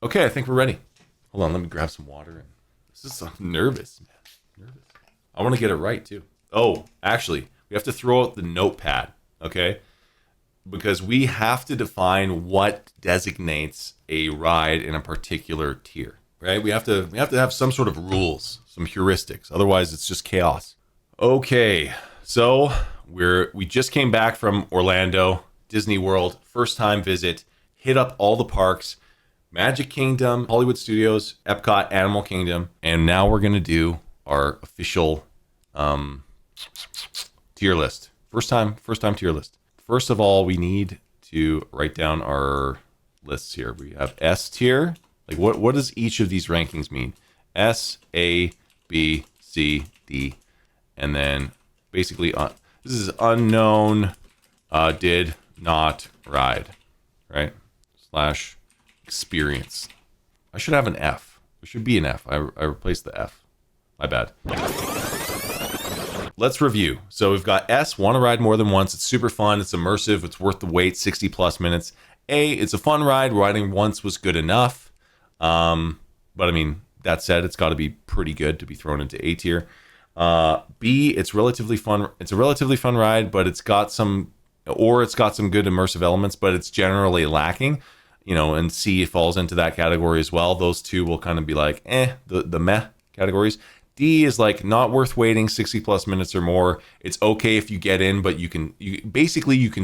Okay, I think we're ready. Hold on, let me grab some water. I'm nervous, man. Nervous. I want to get it right too. Oh, actually, we have to throw out the notepad, okay? Because we have to define what designates a ride in a particular tier, right? We have to have some sort of rules, some heuristics. Otherwise, it's just chaos. Okay, so we just came back from Orlando, Disney World, first time visit. Hit up all the parks. Magic Kingdom, Hollywood Studios, Epcot, Animal Kingdom, and now we're gonna do our official tier list. First time tier list. First of all, we need to write down our lists here. We have S tier. Like what does each of these rankings mean? S, A, B, C, D, and then basically this is unknown, did not ride, right? Slash experience. I should have an F. There should be an F. I replaced the F. My bad. Let's review. So we've got S, want to ride more than once. It's super fun. It's immersive. It's worth the wait, 60 plus minutes. A, it's a fun ride. Riding once was good enough. But I mean, that said, it's got to be pretty good to be thrown into A tier. B, it's relatively fun. It's a relatively fun ride, but it's got some good immersive elements, but it's generally lacking. And C falls into that category as well. Those two will kind of be like, the meh categories. D is like not worth waiting 60 plus minutes or more. It's okay if you get in, but you can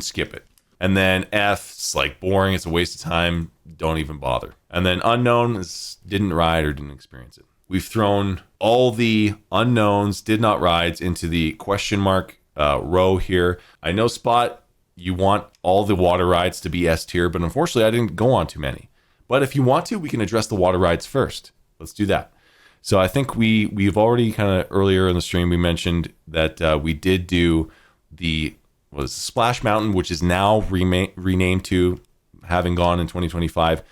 skip it. And then F, it's like boring. It's a waste of time. Don't even bother. And then unknown is didn't ride or didn't experience it. We've thrown all the unknowns, did not rides into the question mark row here. I know Spot, you want all the water rides to be S tier, but unfortunately I didn't go on too many. But if you want to, we can address the water rides first. Let's do that. So I think we've already kind of earlier in the stream, we mentioned that we did do Splash Mountain, which is now renamed to, having gone in 2025,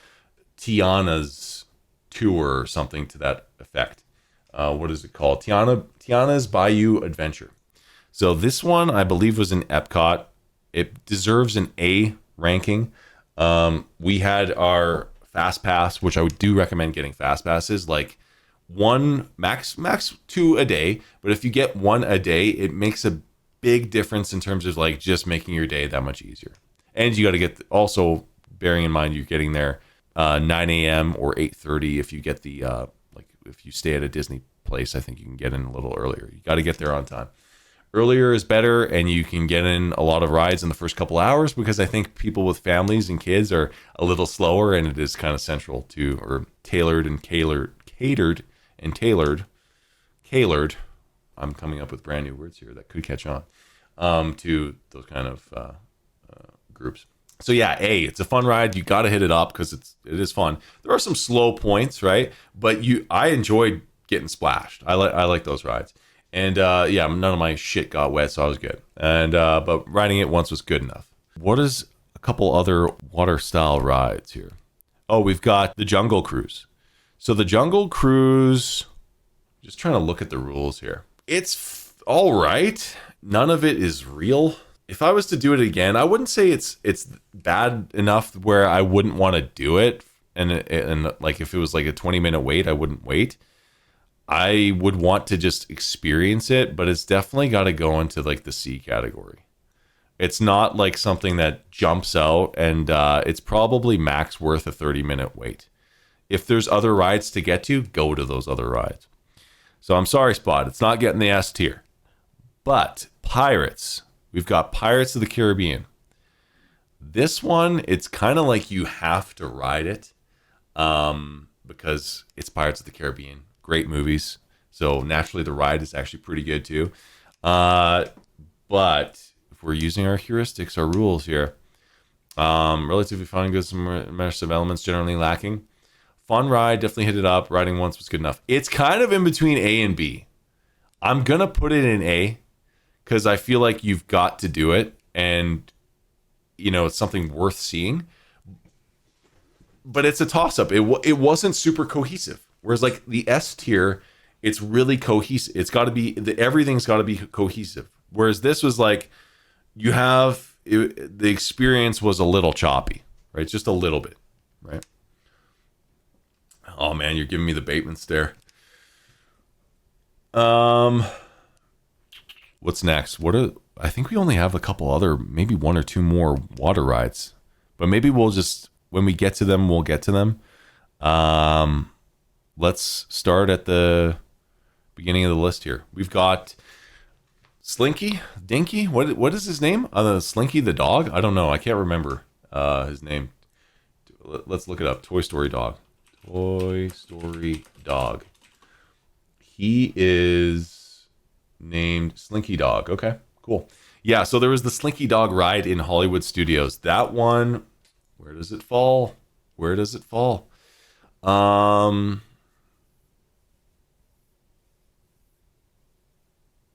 Tiana's Tour or something to that effect. What is it called? Tiana's Bayou Adventure. So this one, I believe, was in Epcot. It deserves an A ranking. We had our Fast Pass, which I do recommend getting Fast Passes, like one max 2 a day. But if you get 1 a day, it makes a big difference in terms of like just making your day that much easier. And you got to get, also bearing in mind you're getting there 9 a.m. or 8:30 if you get the if you stay at a Disney place. I think you can get in a little earlier. You got to get there on time. Earlier is better, and you can get in a lot of rides in the first couple hours, because I think people with families and kids are a little slower, and it is kind of central to, or tailored. I'm coming up with brand new words here that could catch on to those kind of groups. So yeah, A, it's a fun ride. You got to hit it up because it is fun. There are some slow points, right? But I enjoyed getting splashed. I like those rides. And yeah, none of my shit got wet, so I was good. And but riding it once was good enough. What is a couple other water style rides here? Oh, we've got the Jungle Cruise. So the Jungle Cruise, just trying to look at the rules here. It's all right. None of it is real. If I was to do it again, I wouldn't say it's bad enough where I wouldn't want to do it. And like if it was like a 20-minute wait, I wouldn't wait. I would want to just experience it, but it's definitely got to go into like the C category. It's not like something that jumps out, and it's probably max worth a 30-minute wait. If there's other rides to get to, go to those other rides. So I'm sorry, Spot, it's not getting the S tier. But Pirates, we've got Pirates of the Caribbean. This one, it's kind of like you have to ride it because it's Pirates of the Caribbean. Great movies. So naturally the ride is actually pretty good too. But if we're using our heuristics, our rules here, relatively fun, good, some immersive elements generally lacking. Fun ride, definitely hit it up. Riding once was good enough. It's kind of in between A and B. I'm going to put it in A because I feel like you've got to do it. And, it's something worth seeing. But it's a toss-up. It wasn't super cohesive. Whereas like the S tier, it's really cohesive. It's got to be, everything's got to be cohesive. Whereas this was like, the experience was a little choppy, right? Just a little bit, right? man, you're giving me the Bateman stare. What's next? I think we only have a couple other, maybe one or two more water rides, but maybe we'll just, when we get to them, we'll get to them. Let's start at the beginning of the list here. We've got Slinky, Dinky. What is his name? Slinky the dog? I don't know. I can't remember his name. Let's look it up. Toy Story dog. Toy Story dog. He is named Slinky Dog. Okay, cool. Yeah, so there was the Slinky Dog ride in Hollywood Studios. That one, where does it fall? Where does it fall?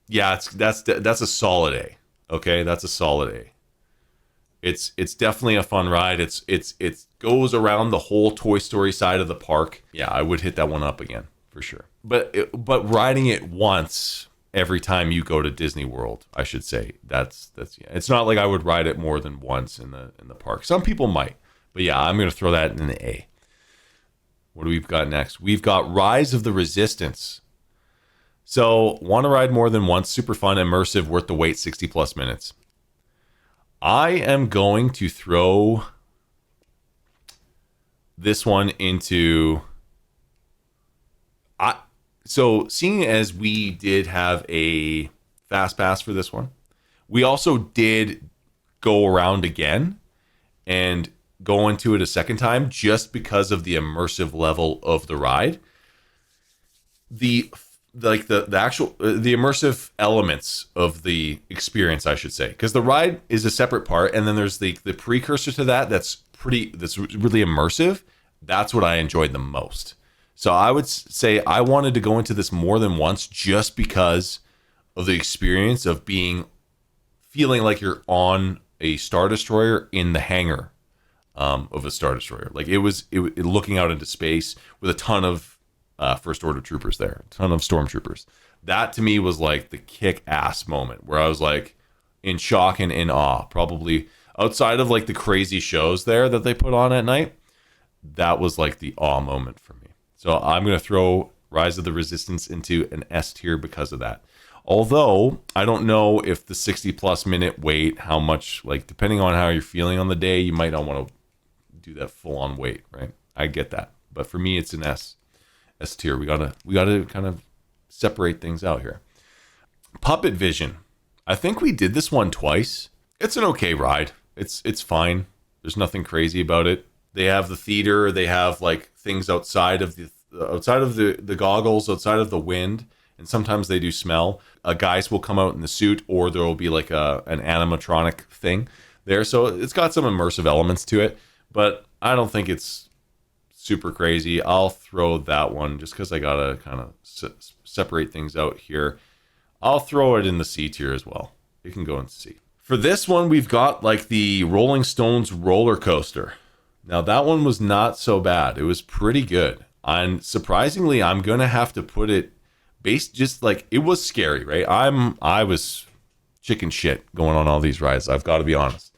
Yeah, that's a solid A. Okay, that's a solid A. It's definitely a fun ride. It goes around the whole Toy Story side of the park. Yeah, I would hit that one up again for sure. But riding it once every time you go to Disney World, I should say, that's yeah. It's not like I would ride it more than once in the park. Some people might, but yeah, I'm gonna throw that in the A. What do we've got next? We've got Rise of the Resistance. So, want to ride more than once, super fun, immersive, worth the wait, 60 plus minutes. I am going to throw this one into... So, seeing as we did have a fast pass for this one, we also did go around again and go into it a second time just because of the immersive level of the ride. The immersive elements of the experience, I should say, because the ride is a separate part, and then there's the precursor to that's really immersive. That's what I enjoyed the most. So I would say I wanted to go into this more than once just because of the experience of feeling like you're on a Star Destroyer in the hangar of a Star Destroyer. Like it looking out into space with a ton of First Order troopers there, a ton of stormtroopers. That to me was like the kick-ass moment where I was like in shock and in awe. Probably outside of like the crazy shows there that they put on at night, that was like the awe moment for me. So I'm going to throw Rise of the Resistance into an S tier because of that. Although I don't know if the 60 plus minute wait, how much, like depending on how you're feeling on the day, you might not want to do that full on wait, right? I get that. But for me, it's an S tier. We gotta kind of separate things out here. Puppet Vision. I think we did this one twice. It's an okay ride. It's fine. There's nothing crazy about it. They have the theater. They have like things outside of the goggles, outside of the wind, and sometimes they do smell. Guys will come out in the suit, or there will be like an animatronic thing there. So it's got some immersive elements to it, but I don't think it's super crazy. I'll throw that one just because I gotta kind of separate things out here. I'll throw it in the C tier as well. It can go in C. For this one, we've got like the Rolling Stones roller coaster. Now that one was not so bad. It was pretty good. And surprisingly, I'm gonna have to put it based just like it was scary, right? I was chicken shit going on all these rides. I've got to be honest.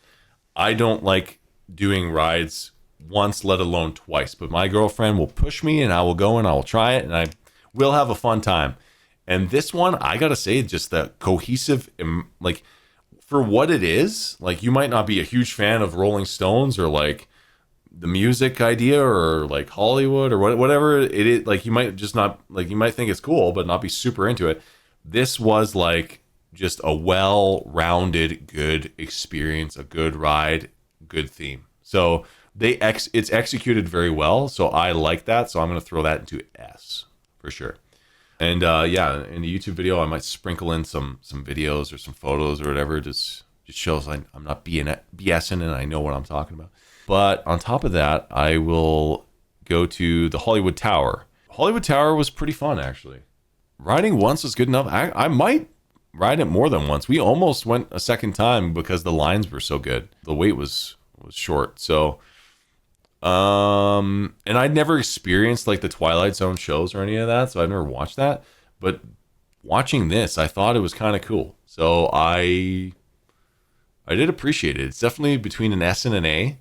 I don't like doing rides once, let alone twice. But my girlfriend will push me, and I will go and I will try it, and I will have a fun time. And this one, I gotta say, just the cohesive, like for what it is. Like you might not be a huge fan of Rolling Stones or like the music idea or like Hollywood or whatever it is, like you might just not like, you might think it's cool but not be super into it. This was like just a well-rounded good experience, a good ride, good theme. So it's executed very well, so I like that. So I'm going to throw that into S for sure. And yeah, in the YouTube video I might sprinkle in some videos or some photos or whatever. Just shows I'm not BSing and I know what I'm talking about. But on top of that, I will go to the Hollywood Tower. Hollywood Tower was pretty fun, actually. Riding once was good enough. I might ride it more than once. We almost went a second time because the lines were so good. The wait was short. So, and I'd never experienced like the Twilight Zone shows or any of that, so I've never watched that. But watching this, I thought it was kind of cool. So I did appreciate it. It's definitely between an S and an A.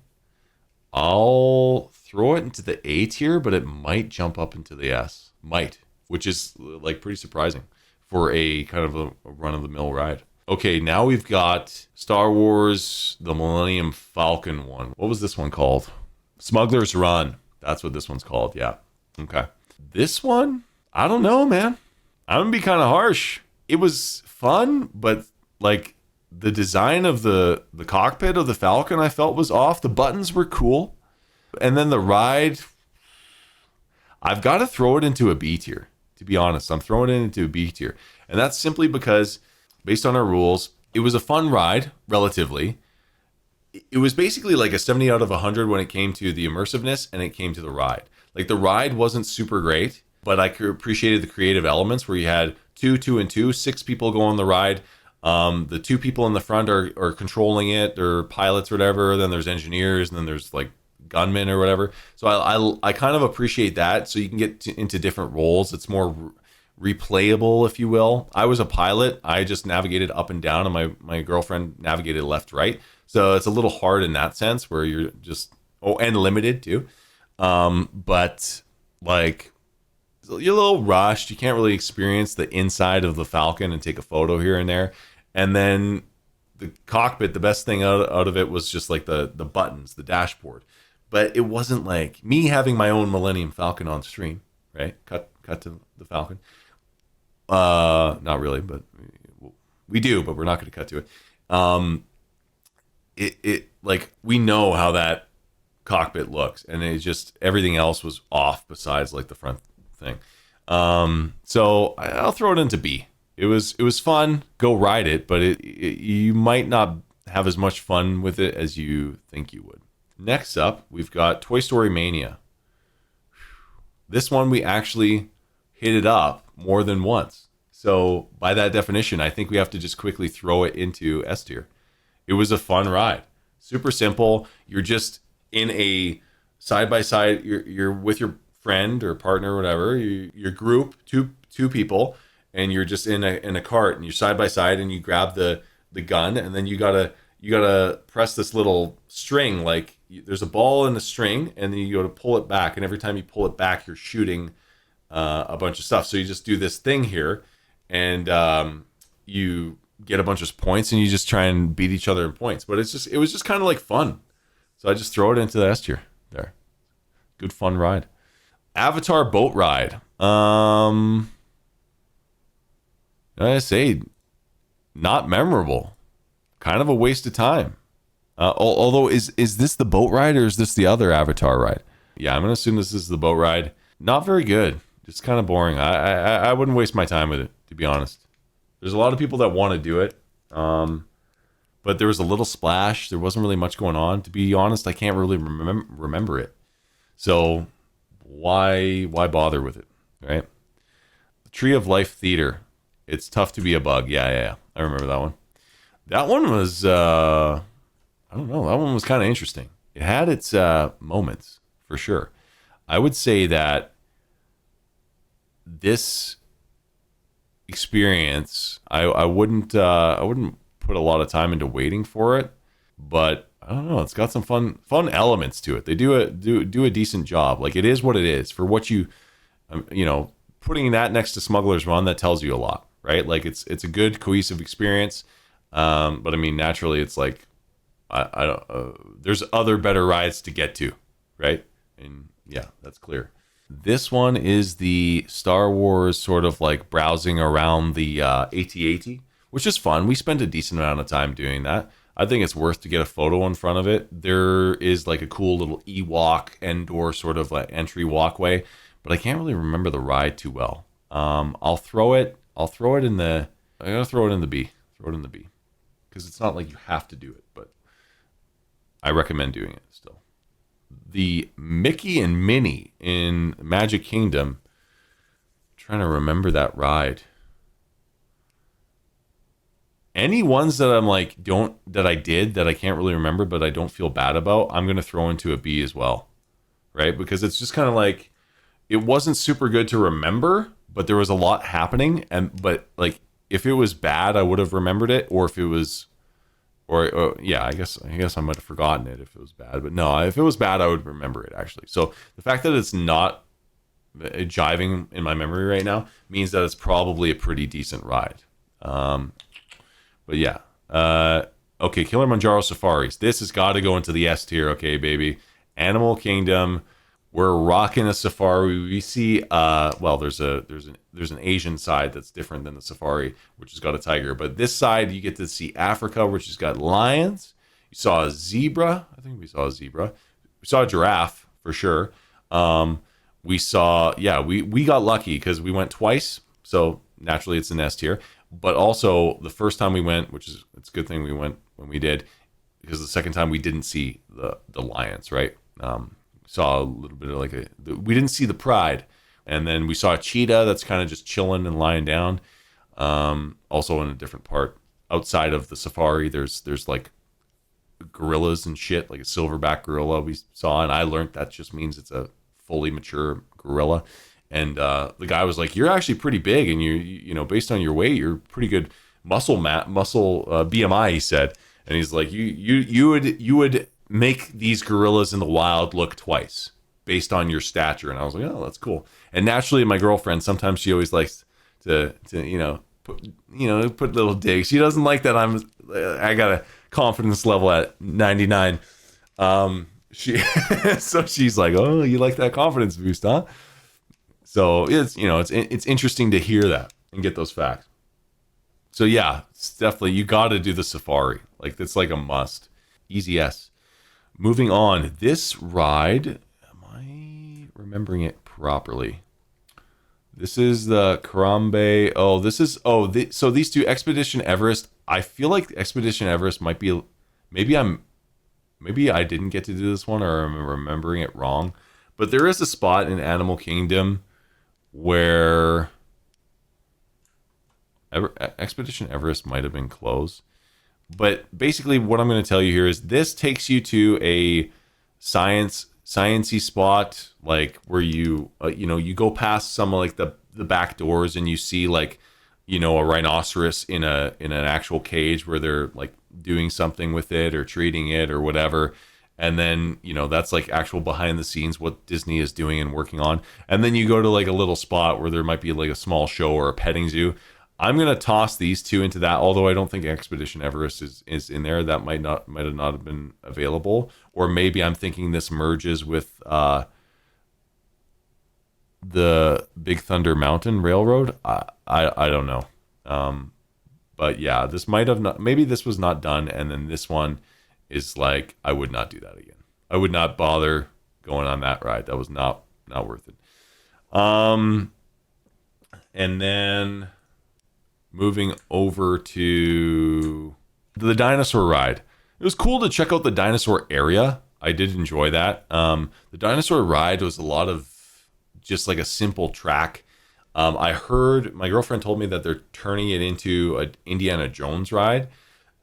I'll throw it into the A tier, but it might jump up into the S. Might, which is like pretty surprising for a kind of a run-of-the-mill ride. Okay, now we've got Star Wars, the Millennium Falcon one. What was this one called? Smuggler's Run. That's what this one's called, yeah. Okay. This one, I don't know, man. I'm gonna be kind of harsh. It was fun, but like the design of the cockpit of the Falcon I felt was off. The buttons were cool. And then the ride, I've got to throw it into a B tier. To be honest, I'm throwing it into a B tier. And that's simply because, based on our rules, it was a fun ride, relatively. It was basically like a 70 out of 100 when it came to the immersiveness and it came to the ride. Like the ride wasn't super great, but I appreciated the creative elements where you had two, and two, 6 people go on the ride. The 2 people in the front are controlling it, or pilots or whatever. Then there's engineers, and then there's like gunmen or whatever. So I kind of appreciate that. So you can get into different roles. It's more replayable, if you will. I was a pilot. I just navigated up and down, and my girlfriend navigated left, right. So it's a little hard in that sense where you're just, and limited too. But like, you're a little rushed. You can't really experience the inside of the Falcon and take a photo here and there. And then the cockpit, the best thing out of it was just like the buttons, the dashboard. But it wasn't like me having my own Millennium Falcon on stream, right? Cut to the Falcon. Not really, but we do, but we're not going to cut to it. It like, we know how that cockpit looks, and it just, everything else was off besides like the front thing. So I'll throw it into B. It was fun. Go ride it, but you might not have as much fun with it as you think you would. Next up, we've got Toy Story Mania. This one we actually hit it up more than once. So by that definition, I think we have to just quickly throw it into S tier. It was a fun ride. Super simple. You're just in a side-by-side. You're with your friend or partner or whatever. Your group, two people, and you're just in a cart, and you're side-by-side, and you grab the gun, and then you gotta press this little string. Like, there's a ball in the string, and then you go to pull it back, and every time you pull it back, you're shooting a bunch of stuff. So you just do this thing here, and you get a bunch of points, and you just try and beat each other in points. But it was just kind of like fun. So I just throw it into the S tier there. Good fun ride. Avatar boat ride. I say, not memorable. Kind of a waste of time. Although, is this the boat ride, or is this the other Avatar ride? Yeah, I'm gonna assume this is the boat ride. Not very good. Just kind of boring. I wouldn't waste my time with it, to be honest. There's a lot of people that want to do it, but there was a little splash. There wasn't really much going on. To be honest, I can't really remember it. So why bother with it, right? The Tree of Life Theater. It's tough to be a bug. Yeah. I remember that one. That one was, I don't know. That one was kind of interesting. It had its moments, for sure. I would say that this experience, I wouldn't put a lot of time into waiting for it, but I don't know. It's got some fun elements to it. They do a decent job. Like, it is what it is for what you know. Putting that next to Smuggler's Run, that tells you a lot, right? Like, it's a good cohesive experience. But I mean, naturally, it's like I don't. There's other better rides to get to, right? And yeah, that's clear. This one is the Star Wars sort of like browsing around the AT-AT, which is fun. We spent a decent amount of time doing that. I think it's worth to get a photo in front of it. There is like a cool little Ewok Endor sort of like entry walkway, but I can't really remember the ride too well. I'll throw it in the. I'm gonna throw it in the B. Throw it in the B, because it's not like you have to do it, but I recommend doing it still. The Mickey and Minnie in Magic Kingdom. I'm trying to remember that ride. Any ones that I'm like that I can't really remember, but I don't feel bad about, I'm gonna throw into a B as well, right? Because it's just kind of like, it wasn't super good to remember, but there was a lot happening, but like, if it was bad, I would have remembered it, or if it was or yeah, I guess I might have forgotten it if it was bad, but no, if it was bad, I would remember it actually. So the fact that it's not jiving in my memory right now means that it's probably a pretty decent ride. But yeah, okay, Kilimanjaro Safaris. This has got to go into the S tier. Okay, baby. Animal Kingdom. We're rocking a safari. We see, well, there's an Asian side that's different than the safari, which has got a tiger. But this side, you get to see Africa, which has got lions. You saw a zebra. I think we saw a zebra. We saw a giraffe for sure. We saw, yeah, we got lucky because we went twice, so naturally it's an S tier. But also the first time we went, which is it's a good thing we went when we did, because the second time we didn't see the lions, right? Saw a little bit of we didn't see the pride, and then we saw a cheetah that's kind of just chilling and lying down. Also in a different part outside of the safari, there's like gorillas and shit, like a silverback gorilla we saw, and I learned that just means it's a fully mature gorilla. And the guy was like, "You're actually pretty big, and you know, based on your weight, you're pretty good muscle BMI." He said, and he's like, "You would make these gorillas in the wild look twice based on your stature." And I was like, "Oh, that's cool." And naturally, my girlfriend sometimes she always likes to put little digs. She doesn't like that I got a confidence level at 99. So she's like, "Oh, you like that confidence boost, huh?" So it's interesting to hear that and get those facts. So yeah, it's definitely you got to do the safari. Like it's like a must. Easy S. Moving on, this ride. Am I remembering it properly? This is the Karambe. Oh, this is so these two Expedition Everest. I feel like Expedition Everest might be. Maybe I didn't get to do this one, or I'm remembering it wrong. But there is a spot in Animal Kingdom where Expedition Everest might have been closed. But basically what I'm going to tell you here is this takes you to a sciencey spot, like where you you go past some of like the back doors and you see like a rhinoceros in an actual cage where they're like doing something with it or treating it or whatever. And then, that's like actual behind the scenes, what Disney is doing and working on. And then you go to like a little spot where there might be like a small show or a petting zoo. I'm going to toss these two into that, although I don't think Expedition Everest is in there. That might have not have been available. Or maybe I'm thinking this merges with the Big Thunder Mountain Railroad. I don't know. But yeah, this might have not, maybe this was not done. And then this one is like, I would not do that again. I would not bother going on that ride. That was not worth it. And then moving over to the dinosaur ride. It was cool to check out the dinosaur area. I did enjoy that. The dinosaur ride was a lot of just like a simple track. I heard, my girlfriend told me that they're turning it into an Indiana Jones ride.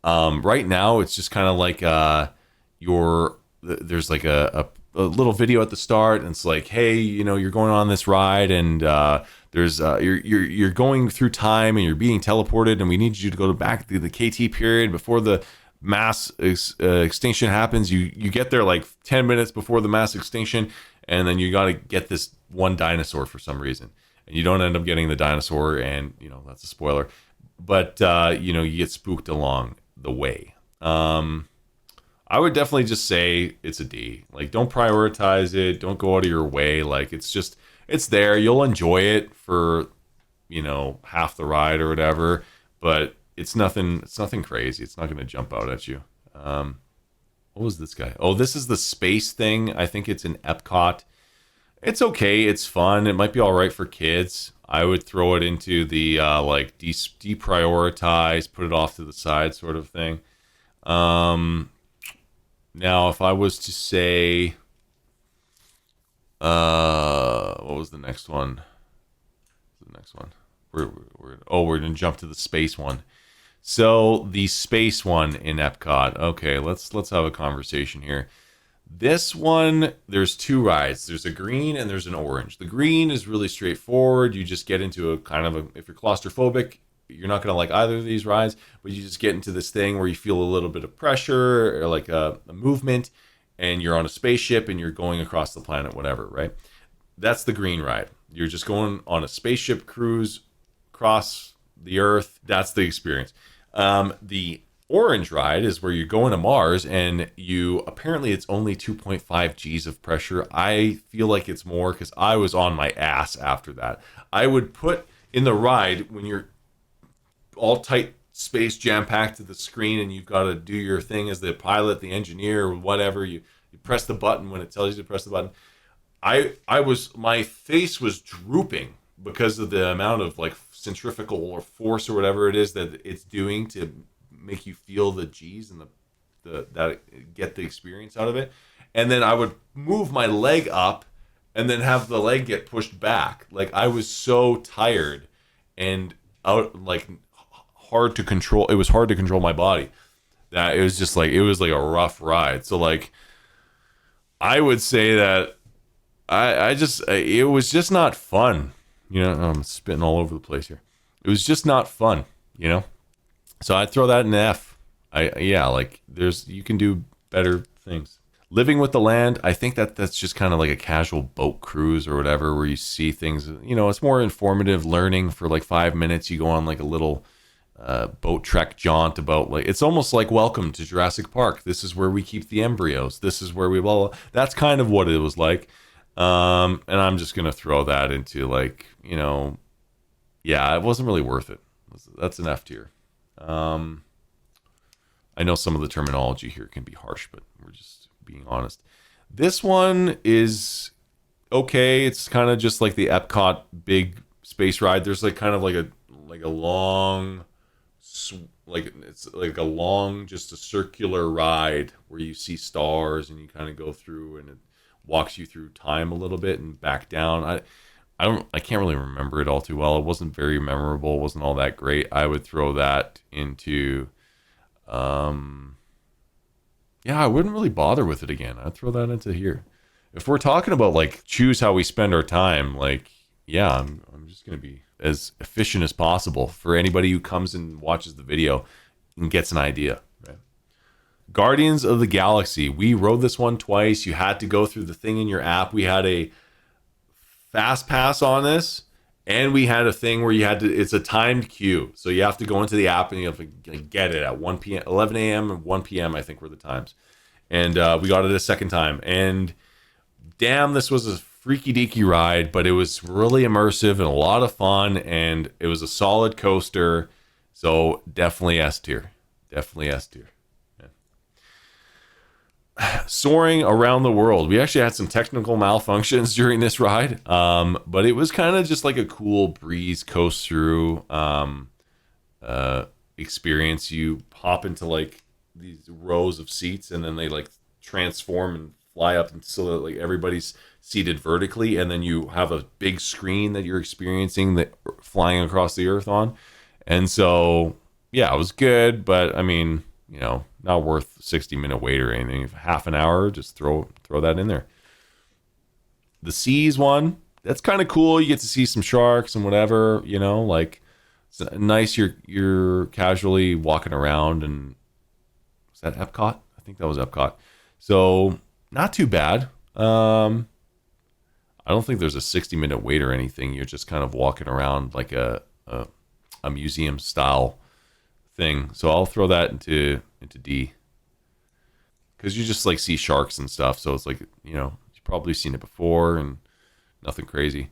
Right now, it's just kind of like there's like a little video at the start, and it's like, hey, you're going on this ride, and there's you're going through time, and you're being teleported, and we need you to go back to the KT period before the mass extinction happens. You get there like 10 minutes before the mass extinction, and then you got to get this one dinosaur for some reason, and you don't end up getting the dinosaur, and that's a spoiler, but you get spooked along the way. I would definitely just say it's a D. Like, don't prioritize it, don't go out of your way. Like, it's there, you'll enjoy it for half the ride or whatever, but it's nothing crazy. It's not going to jump out at you. What was this guy? Oh, this is the space thing. I think it's in Epcot. It's okay, it's fun, it might be all right for kids. I would throw it into the like deprioritize, put it off to the side sort of thing. Now, if I was to say, what was the next one? We're gonna jump to the space one. So the space one in Epcot. Okay, let's have a conversation here. This one, there's two rides. There's a green and there's an orange. The green is really straightforward. You just get into a kind of if you're claustrophobic, you're not going to like either of these rides, but you just get into this thing where you feel a little bit of pressure or like a movement, and you're on a spaceship and you're going across the planet, whatever, right? That's the green ride. You're just going on a spaceship cruise across the Earth. That's the experience. The orange ride is where you're going to Mars, and you apparently it's only 2.5 G's of pressure. I feel like it's more because I was on my ass after that. I would put in the ride when you're all tight space jam packed to the screen and you've got to do your thing as the pilot, the engineer, or whatever. You press the button when it tells you to press the button. My face was drooping because of the amount of like centrifugal or force or whatever it is that it's doing to make you feel the G's and get the experience out of it. And then I would move my leg up and then have the leg get pushed back. Like I was so tired and out, like hard to control. It was hard to control my body. That it was just like, it was like a rough ride. So like, I would say that it was just not fun. You know, I'm spitting all over the place here. It was just not fun, you know? So I'd throw that in F. Like you can do better things. Living with the Land, I think that's just kind of like a casual boat cruise or whatever, where you see things, you know, it's more informative learning for like 5 minutes. You go on like a little boat trek jaunt about like, it's almost like welcome to Jurassic Park. This is where we keep the embryos. This is where we, well, that's kind of what it was like. And I'm just going to throw that into like, you know, yeah, it wasn't really worth it. That's an F tier. I know some of the terminology here can be harsh, but we're just being honest. This one is okay. It's kind of just like the Epcot big space ride. There's like kind of like a long, like it's like a long, just a circular ride where you see stars and you kind of go through, and it walks you through time a little bit and back down. I can't really remember it all too well. It wasn't very memorable. It wasn't all that great. I would throw that into, I wouldn't really bother with it again. I'd throw that into here. If we're talking about like choose how we spend our time, like, yeah, I'm just going to be as efficient as possible for anybody who comes and watches the video and gets an idea. Right? Guardians of the Galaxy. We rode this one twice. You had to go through the thing in your app. We had a fast pass on this, and we had a thing where it's a timed queue. So you have to go into the app and you have to get it at 1 p.m., 11 a.m. and 1 p.m. I think were the times. And we got it a second time. And damn, this was a freaky deaky ride, but it was really immersive and a lot of fun, and it was a solid coaster. So definitely S tier. Definitely S tier. Soaring around the world. We actually had some technical malfunctions during this ride, but it was kind of just like a cool breeze coast through experience. You hop into like these rows of seats, and then they like transform and fly up, and so that like everybody's seated vertically, and then you have a big screen that you're experiencing that flying across the earth on. And so yeah, it was good, but I mean, you know, not worth 60-minute wait or anything. If half an hour, just throw that in there. The Seas one, that's kind of cool. You get to see some sharks and whatever, you know, like it's nice. You're casually walking around, and was that Epcot? I think that was Epcot. So not too bad. I don't think there's a 60-minute wait or anything. You're just kind of walking around like a museum style thing. So I'll throw that into D, because you just like see sharks and stuff. So it's like, you know, you've probably seen it before and nothing crazy.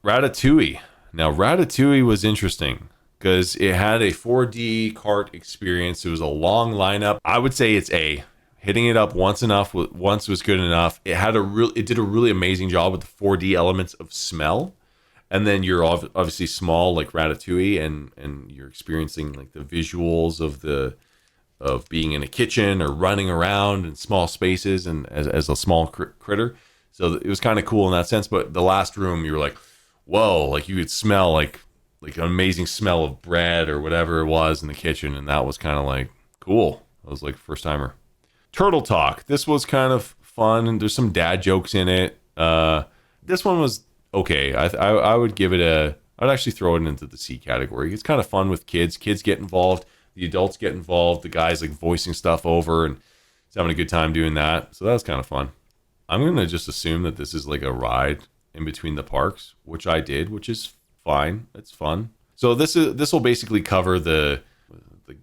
Ratatouille. Now Ratatouille was interesting because it had a 4D cart experience. It was a long lineup. I would say it's A. Hitting it up once was good enough. It did a really amazing job with the 4D elements of smell. And then you're obviously small like Ratatouille, and you're experiencing like the visuals of being in a kitchen or running around in small spaces and as a small critter. So it was kind of cool in that sense. But the last room, you were like, whoa, like you could smell like an amazing smell of bread or whatever it was in the kitchen. And that was kind of like cool. I was like first timer. Turtle Talk. This was kind of fun, and there's some dad jokes in it. This one was okay. I would give it I'd actually throw it into the C category. It's kind of fun with kids. Kids get involved. The adults get involved. The guys like voicing stuff over and he's having a good time doing that. So that was kind of fun. I'm going to just assume that this is like a ride in between the parks, which I did, which is fine. It's fun. So this will basically cover the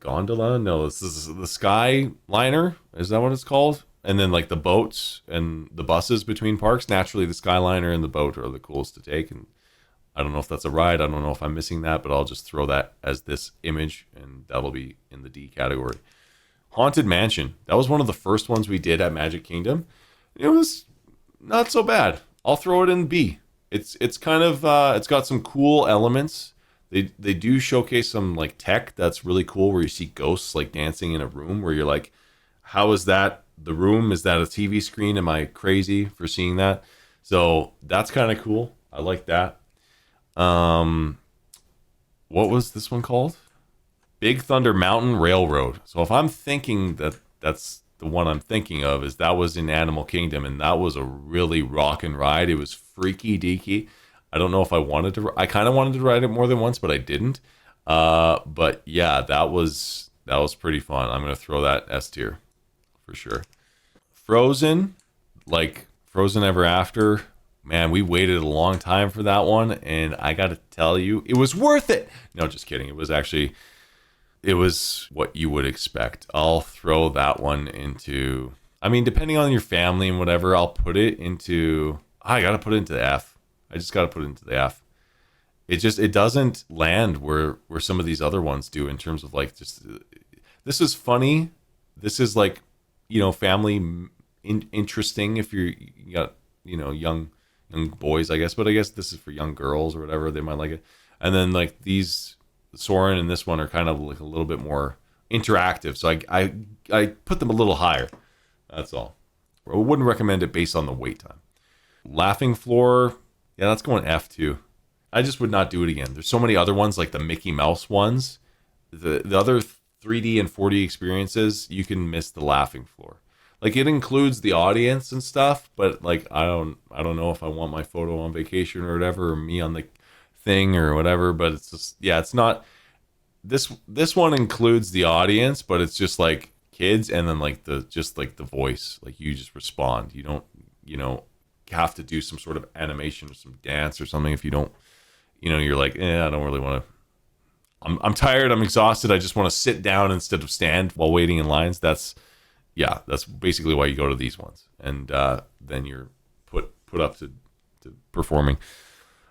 gondola. No, this is the Skyliner. Is that what it's called? And then like the boats and the buses between parks. Naturally, the Skyliner and the boat are the coolest to take. And I don't know if that's a ride. I don't know if I'm missing that, but I'll just throw that as this image, and that'll be in the D category. Haunted Mansion. That was one of the first ones we did at Magic Kingdom. It was not so bad. I'll throw it in B. It's kind of it's got some cool elements. They do showcase some like tech that's really cool, where you see ghosts like dancing in a room where you're like, how is that the room? Is that a TV screen? Am I crazy for seeing that? So that's kind of cool. I like that. What was this one called? Big Thunder Mountain Railroad. So if I'm thinking that's the one I'm thinking of, is that was in Animal Kingdom, and that was a really rockin' ride. It was freaky deaky. I don't know if I kind of wanted to ride it more than once, but I didn't. But yeah, that was pretty fun. I'm going to throw that S tier for sure. Frozen, like Frozen Ever After. Man, we waited a long time for that one, and I got to tell you, it was worth it. No, just kidding. It was what you would expect. I'll throw that one into, I mean, depending on your family and whatever, I'll put it into, I got to put it into the F. I just got to put it into the F. It doesn't land where some of these other ones do in terms of like, just, this is funny. This is like, family interesting if you got, young boys, I guess, but I guess this is for young girls or whatever. They might like it. And then like these, Soarin' and this one are kind of like a little bit more interactive. So I put them a little higher. That's all. I wouldn't recommend it based on the wait time. Laughing Floor, yeah, that's going F too. I just would not do it again. There's so many other ones like the Mickey Mouse ones. The other 3D and 4D experiences, you can miss the Laughing Floor. Like it includes the audience and stuff, but like I don't know if I want my photo on vacation or whatever, or me on the thing or whatever, but it's just, yeah, it's not, this one includes the audience, but it's just like kids, and then like the voice, like you just respond. You don't have to do some sort of animation or some dance or something if you don't, you're like, I don't really want to, I'm tired, I'm exhausted, I just want to sit down instead of stand while waiting in lines. That's basically why you go to these ones, and then you're put up to performing.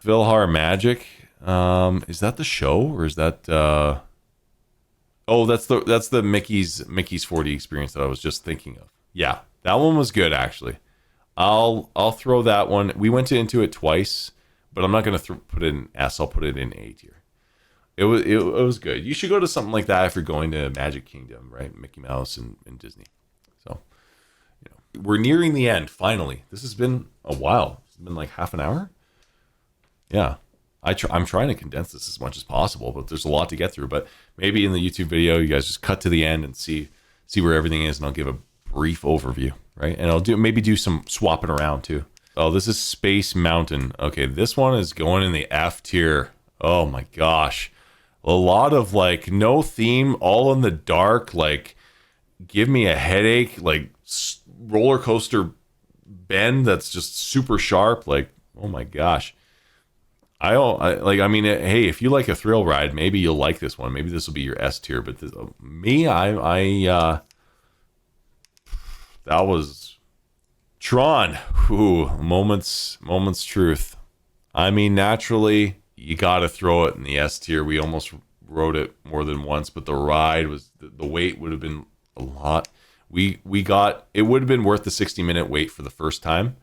Philhar Magic, is that the show, or is that that's the Mickey's 4D experience that I was just thinking of. Yeah, that one was good actually. I'll throw that one. We went into it twice, but I'm not gonna put it in S. I'll put it in A tier. It was good. You should go to something like that if you're going to Magic Kingdom, right? Mickey Mouse and Disney. So we're nearing the end finally. This has been a while. It's been like half an hour. Yeah, I'm trying to condense this as much as possible, but there's a lot to get through. But maybe in the YouTube video, you guys just cut to the end and see where everything is, and I'll give a brief overview, right? And I'll do some swapping around too. Oh, this is Space Mountain. Okay, this one is going in the F tier. Oh my gosh, a lot of like no theme, all in the dark, like give me a headache, like roller coaster bend that's just super sharp. Like, oh my gosh. Hey, if you like a thrill ride, maybe you'll like this one. Maybe this will be your S tier. But that was Tron. Ooh, moments truth. I mean, naturally, you got to throw it in the S tier. We almost rode it more than once, but the ride was the wait would have been a lot. It would have been worth the 60-minute wait for the first time.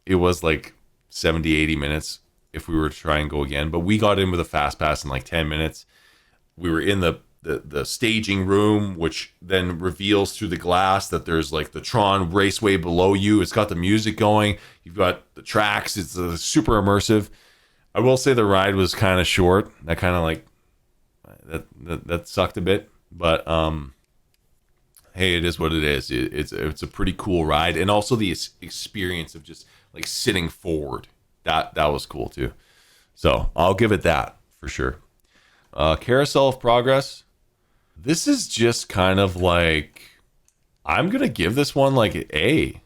It was like 70-80 minutes if we were to try and go again, but we got in with a fast pass in like 10 minutes. We were in the staging room, which then reveals through the glass that there's like the Tron Raceway below you. It's got the music going, you've got the tracks. It's super immersive. I will say the ride was kind of short. That kind of like that sucked a bit, but hey, it is what it is. It's a pretty cool ride, and also the experience of just like sitting forward, that was cool too. So I'll give it that for sure. Carousel of Progress. This is just kind of like, I'm gonna give this one like an A.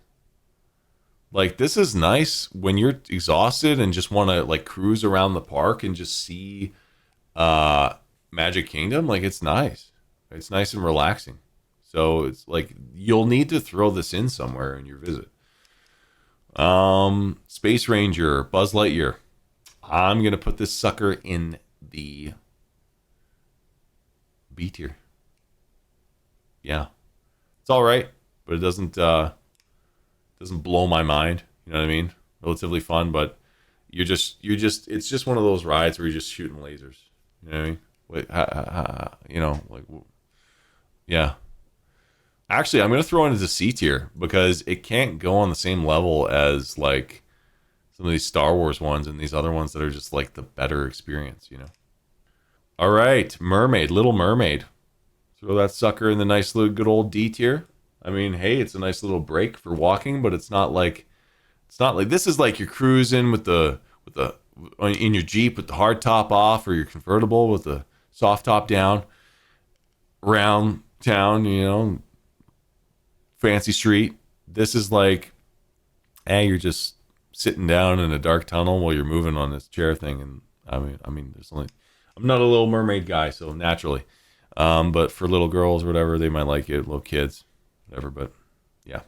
Like, this is nice when you're exhausted and just want to like cruise around the park and just see uh Magic Kingdom. Like, it's nice. It's nice and relaxing. So it's like you'll need to throw this in somewhere in your visit. Space Ranger, Buzz Lightyear. I'm gonna put this sucker in the B tier. Yeah, it's all right, but it doesn't blow my mind. You know what I mean? Relatively fun, but you're just it's just one of those rides where you're just shooting lasers. You know what I mean? Wait, you know, like, yeah. Actually, I'm gonna throw it into C tier because it can't go on the same level as like some of these Star Wars ones and these other ones that are just like the better experience. You know. All right, Mermaid, Little Mermaid. Throw that sucker in the nice little good old D tier. I mean, hey, it's a nice little break for walking, but it's not like this is like you're cruising with the in your Jeep with the hard top off or your convertible with the soft top down around town, fancy street. This is like, hey, you're just sitting down in a dark tunnel while you're moving on this chair thing. And I mean, there's only, I'm not a Little Mermaid guy, so naturally, but for little girls or whatever, they might like it. Little kids, whatever. But yeah.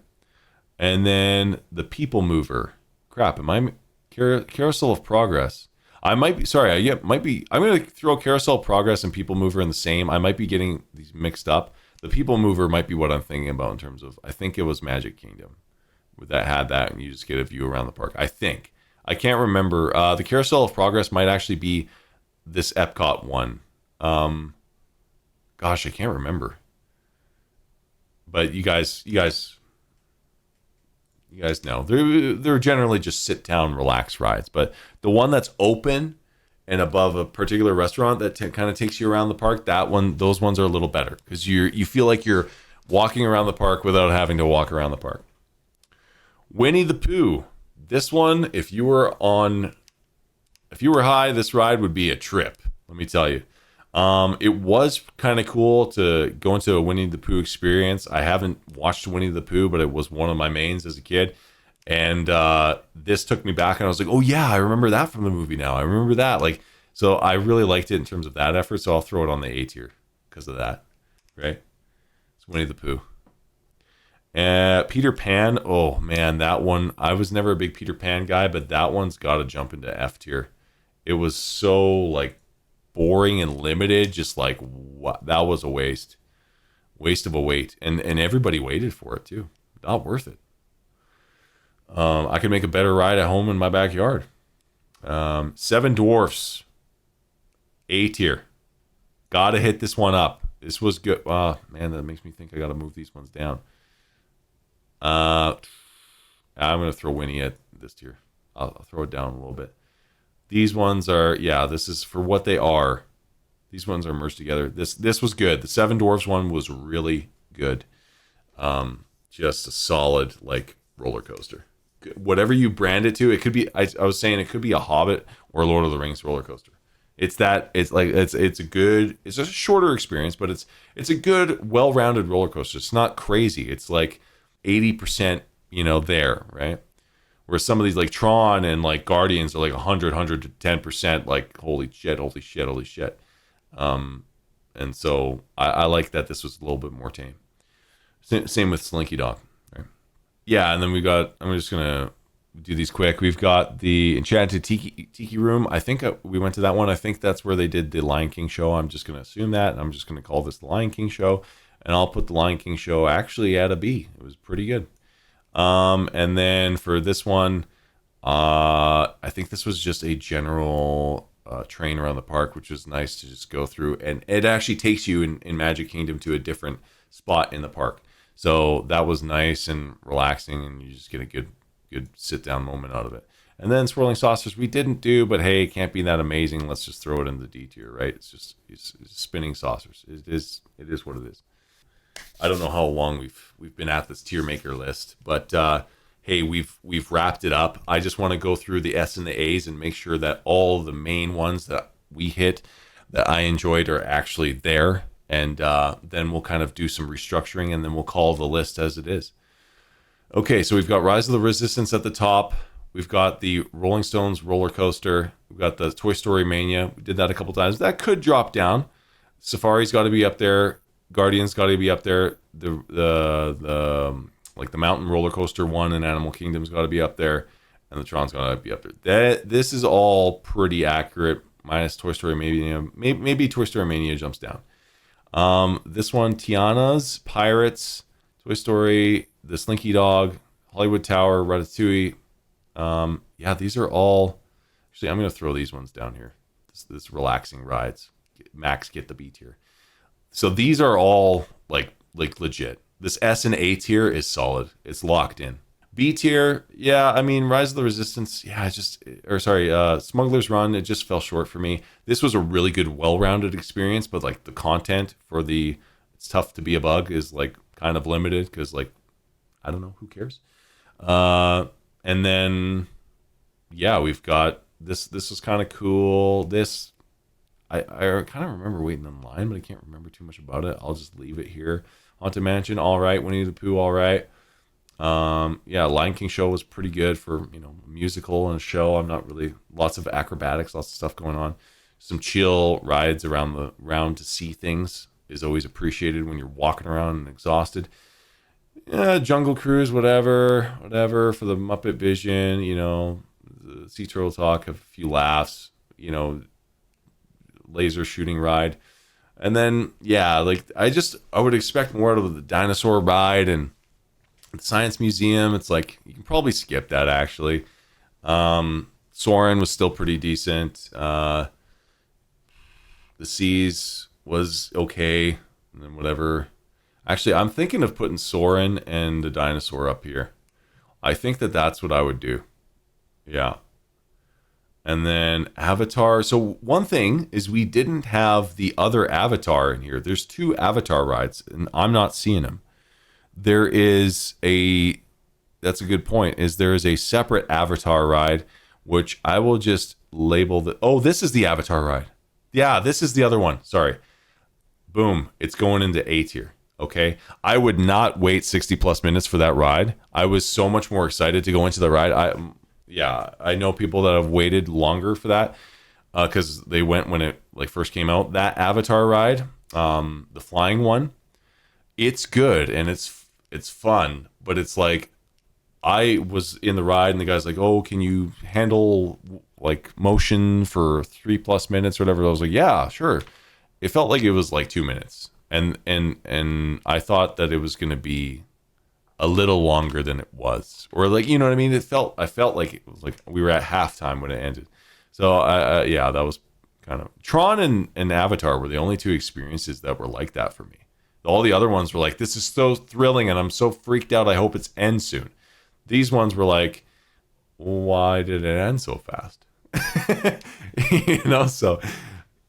And then the People Mover. Crap, am I Carousel of Progress? I might be sorry. Yeah, might be. I'm gonna throw Carousel of Progress and People Mover in the same. I might be getting these mixed up. The People Mover might be what I'm thinking about in terms of. I think it was Magic Kingdom that had that, and you just get a view around the park. I think. I can't remember. The Carousel of Progress might actually be this Epcot one. Gosh, I can't remember. But you guys know they're generally just sit down, relax rides. But the one that's open and above a particular restaurant that kind of takes you around the park, that one, those ones are a little better because you feel like you're walking around the park without having to walk around the park. Winnie the Pooh. This one, if you were high, this ride would be a trip. Let me tell you. It was kind of cool to go into a Winnie the Pooh experience. I haven't watched Winnie the Pooh, but it was one of my mains as a kid. And this took me back, and I was like, oh, yeah, I remember that from the movie now. I remember that. Like, so I really liked it in terms of that effort. So I'll throw it on the A tier because of that. Right? It's Winnie the Pooh. Peter Pan. Oh, man, that one. I was never a big Peter Pan guy, but that one's got to jump into F tier. It was so, like, boring and limited, just like what, that was a waste of a wait, and everybody waited for it too. Not worth it. I could make a better ride at home in my backyard. Seven Dwarfs, A tier. Gotta hit this one up. This was good. Man, that makes me think I gotta move these ones down. I'm gonna throw Winnie at this tier. I'll throw it down a little bit. These ones are, yeah, this is for what they are. These ones are merged together. This was good. The Seven Dwarfs one was really good. Just a solid like roller coaster. Whatever you brand it to, it could be. I was saying it could be a Hobbit or Lord of the Rings roller coaster. It's that. It's like it's a good. It's a shorter experience, but it's a good, well-rounded roller coaster. It's not crazy. It's like 80%. There, right? Where some of these like Tron and like Guardians are like 110%, like holy shit, holy shit, holy shit. And so I like that this was a little bit more tame. Same with Slinky Dog. Right? Yeah, and then I'm just gonna do these quick. We've got the Enchanted Tiki Room. I think we went to that one. I think that's where they did the Lion King show. I'm just gonna assume that, and I'm just gonna call this the Lion King show, and I'll put the Lion King show actually at a B. It was pretty good. And then for this one, I think this was just a general train around the park, which was nice to just go through. And it actually takes you in Magic Kingdom to a different spot in the park. So that was nice and relaxing, and you just get a good sit down moment out of it. And then Swirling Saucers we didn't do, but hey, it can't be that amazing. Let's just throw it in the D tier, right? It's spinning saucers. It is what it is. I don't know how long we've been at this tier maker list, but hey, we've wrapped it up. I just want to go through the S and the A's and make sure that all the main ones that we hit that I enjoyed are actually there. And then we'll kind of do some restructuring, and then we'll call the list as it is. Okay, so we've got Rise of the Resistance at the top. We've got the Rolling Stones roller coaster. We've got the Toy Story Mania. We did that a couple times. That could drop down. Safari's got to be up there. Guardians got to be up there. The like the Mountain Roller Coaster one and Animal Kingdom's got to be up there, and the Tron's got to be up there. This is all pretty accurate. Minus Toy Story Mania. Maybe Toy Story Mania jumps down. This one, Tiana's, Pirates, Toy Story, The Slinky Dog, Hollywood Tower, Ratatouille. Yeah, these are all. Actually, I'm gonna throw these ones down here. This relaxing rides. Max, get the B tier. So these are all like legit. This S and A tier is solid. It's locked in. B tier, yeah, I mean, Rise of the Resistance, yeah, Smuggler's Run, it just fell short for me. This was a really good, well-rounded experience, but like the content for It's Tough to Be a Bug is like kind of limited because like, I don't know, who cares? And then, yeah, we've got this was kind of cool. This, I kind of remember waiting in line, but I can't remember too much about it. I'll just leave it here. Haunted Mansion, all right. Winnie the Pooh, all right. Yeah, Lion King show was pretty good for, a musical and a show. I'm not really, lots of acrobatics, lots of stuff going on. Some chill rides around to see things is always appreciated when you're walking around and exhausted. Yeah, Jungle Cruise, whatever for the Muppet Vision, the Sea Turtle Talk, have a few laughs, laser shooting ride. And then, yeah, like I would expect more out of the dinosaur ride and the Science Museum. It's like, you can probably skip that actually. Soarin' was still pretty decent. The Seas was okay. And then whatever. Actually, I'm thinking of putting Soarin' and the dinosaur up here. I think that's what I would do. Yeah. And then Avatar. So one thing is we didn't have the other Avatar in here. There's 2 Avatar rides, and I'm not seeing them. That's a good point, there is a separate Avatar ride, which I will just label this is the Avatar ride. Yeah, this is the other one. Sorry. Boom. It's going into A tier. Okay. I would not wait 60 plus minutes for that ride. I was so much more excited to go into the ride. I know people that have waited longer for that because they went when it first came out. That Avatar ride, the flying one, it's good and it's fun, but it's like, I was in the ride and the guy's like, "Oh, can you handle motion for 3+ minutes or whatever?" I was like, "Yeah, sure." It felt like it was 2 minutes, and I thought that it was going to be a little longer than it was, or you know what I mean. I felt like it was we were at halftime when it ended. So yeah, that was kind of Tron and Avatar were the only 2 experiences that were like that for me. All the other ones were like, this is so thrilling and I'm so freaked out, I hope it's ends soon. These ones were like, why did it end so fast? So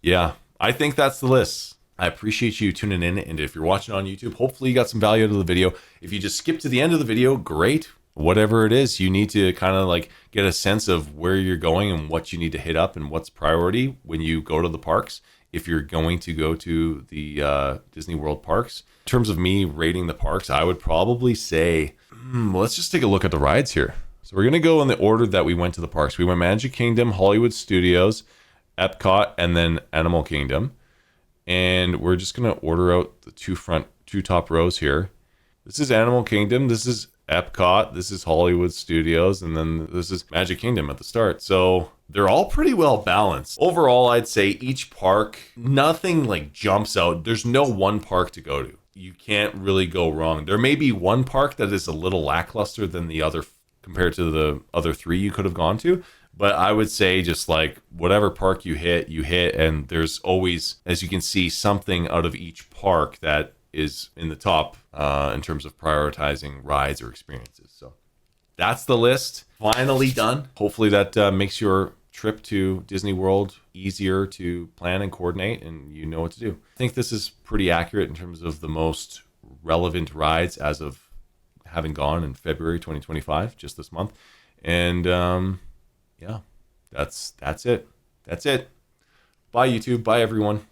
yeah, I think that's the list. I appreciate you tuning in, and if you're watching on YouTube, hopefully you got some value out of the video. If you just skip to the end of the video, great. Whatever it is, you need to kind of get a sense of where you're going and what you need to hit up and what's priority when you go to the parks. If you're going to go to the Disney World parks. In terms of me rating the parks, I would probably say, let's just take a look at the rides here. So we're going to go in the order that we went to the parks. We went Magic Kingdom, Hollywood Studios, Epcot, and then Animal Kingdom. And we're just going to order out the two top rows here. This is Animal Kingdom. This is Epcot. This is Hollywood Studios. And then this is Magic Kingdom at the start. So they're all pretty well balanced. Overall, I'd say each park, nothing jumps out. There's no one park to go to. You can't really go wrong. There may be one park that is a little lackluster than the other compared to the other 3 you could have gone to. But I would say just whatever park you hit. And there's always, as you can see, something out of each park that is in the top in terms of prioritizing rides or experiences. So that's the list. Finally done. Hopefully that makes your trip to Disney World easier to plan and coordinate, and you know what to do. I think this is pretty accurate in terms of the most relevant rides as of having gone in February 2025, just this month. And yeah, that's it. That's it. Bye, YouTube. Bye, everyone.